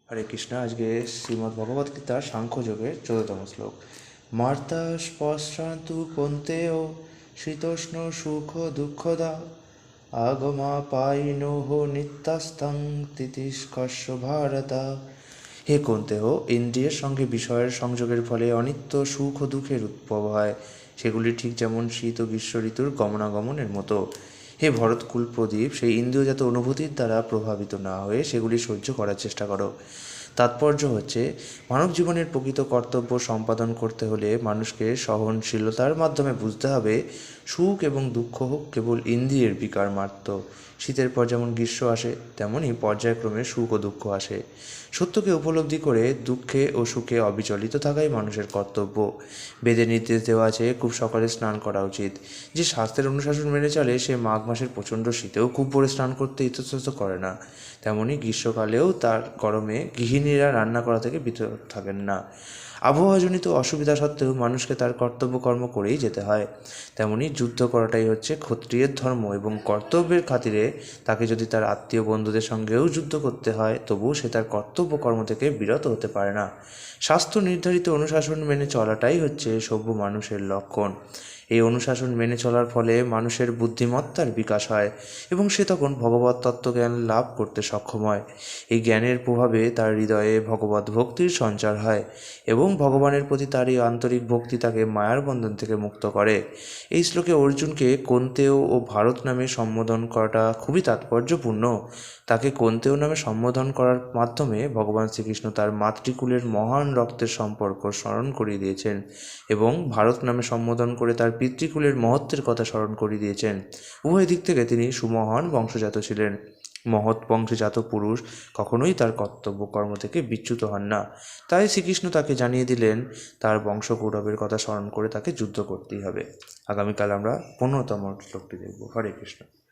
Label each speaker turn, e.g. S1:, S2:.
S1: হরে কৃষ্ণ। আজকে শ্রীমদ্ ভগবদ্গীতার সাংখ্যযোগের 14তম শ্লোক। মার্তা স্পশ্রান্তু কন্তেয় শীতোষ্ণ সুখ দুঃখদা আগমা পাইনোহ নিত্যাস্তং তিতিষ্কস্য ভারতা। হে কন্তেহ, ইন্দ্রিয়ের সঙ্গে বিষয়ের সংযোগের ফলে অনিত্য সুখ ও দুঃখের উদ্ভব হয়, সেগুলি ঠিক যেমন শীত ও গ্রীষ্ম ঋতুর গমনাগমনের মতো। হে ভরতকুল প্রদীপ, সেই ইন্দ্রিয়জাত অনুভূতির দ্বারা প্রভাবিত না হয়ে সেগুলি সহ্য করার চেষ্টা করো। তাৎপর্য হচ্ছে, মানব জীবনের প্রকৃত কর্তব্য সম্পাদন করতে হলে মানুষকে সহনশীলতার মাধ্যমে বুঝতে হবে সুখ এবং দুঃখ কেবল ইন্দ্রিয়ের বিকার মাত্র। শীতের পর যেমন গ্রীষ্ম আসে, তেমনই পর্যায়ক্রমে সুখ ও দুঃখ আসে। সত্যকে উপলব্ধি করে দুঃখে ও সুখে অবিচলিত থাকাই মানুষের কর্তব্য। বেদে নির্দেশ দেওয়া আছে খুব সকালে স্নান করা উচিত। যে শাস্ত্রের অনুশাসন মেনে চলে সে মাঘ মাসের প্রচণ্ড শীতেও খুব ভোরে স্নান করতে ইতস্তত করে না। তেমনি গ্রীষ্মকালেও তার গরমে গৃহিণীরা রান্না করা থেকে বিরত থাকেন না। আবহাওয়াজনিত অসুবিধা সত্ত্বেও মানুষকে তার কর্তব্য কর্ম করেই যেতে হয়। তেমনি যুদ্ধ করাটাই হচ্ছে ক্ষত্রিয়ের ধর্ম, এবং কর্তব্যের খাতিরে তাকে যদি তার আত্মীয় বন্ধুদের সঙ্গেও যুদ্ধ করতে হয়, তবুও সে তার কর্তব্য কর্ম থেকে বিরত হতে পারে না। শাস্ত্র নির্ধারিত অনুশাসন মেনে চলাটাই হচ্ছে সভ্য মানুষের লক্ষণ। এই অনুশাসন মেনে চলার ফলে মানুষের বুদ্ধিমত্তার বিকাশ হয় এবং সে তখন ভগবত তত্ত্বজ্ঞান লাভ করতে সক্ষম হয়। এই জ্ঞানের প্রভাবে তার হৃদয়ে ভগবত ভক্তির সঞ্চার হয় এবং ভগবানের প্রতি তার এই আন্তরিক ভক্তি তাকে মায়ার বন্ধন থেকে মুক্ত করে। এই শ্লোকে অর্জুনকে কন্তেয় ও ভারত নামে সম্বোধন করাটা খুবই তাৎপর্যপূর্ণ। তাকে কন্তেয় নামে সম্বোধন করার মাধ্যমে ভগবান শ্রীকৃষ্ণ তার মাতৃকুলের মহান রক্তের সম্পর্ক স্মরণ করিয়ে দিয়েছেন এবং ভারত নামে সম্বোধন করে তার পিতৃকুলের মহত্বের কথা স্মরণ করিয়ে দিয়েছেন। উভয় দিক থেকে তিনি সুমহান বংশজাত ছিলেন। মহৎ বংশজাত পুরুষ কখনোই তার কর্তব্য কর্ম থেকে বিচ্যুত হন না। তাই শ্রীকৃষ্ণ তাকে জানিয়ে দিলেন তার বংশ গৌরবের কথা স্মরণ করে তাকে যুদ্ধ করতেই হবে। আগামীকাল আমরা 15তম শ্লোকটি দেখব। হরে কৃষ্ণ।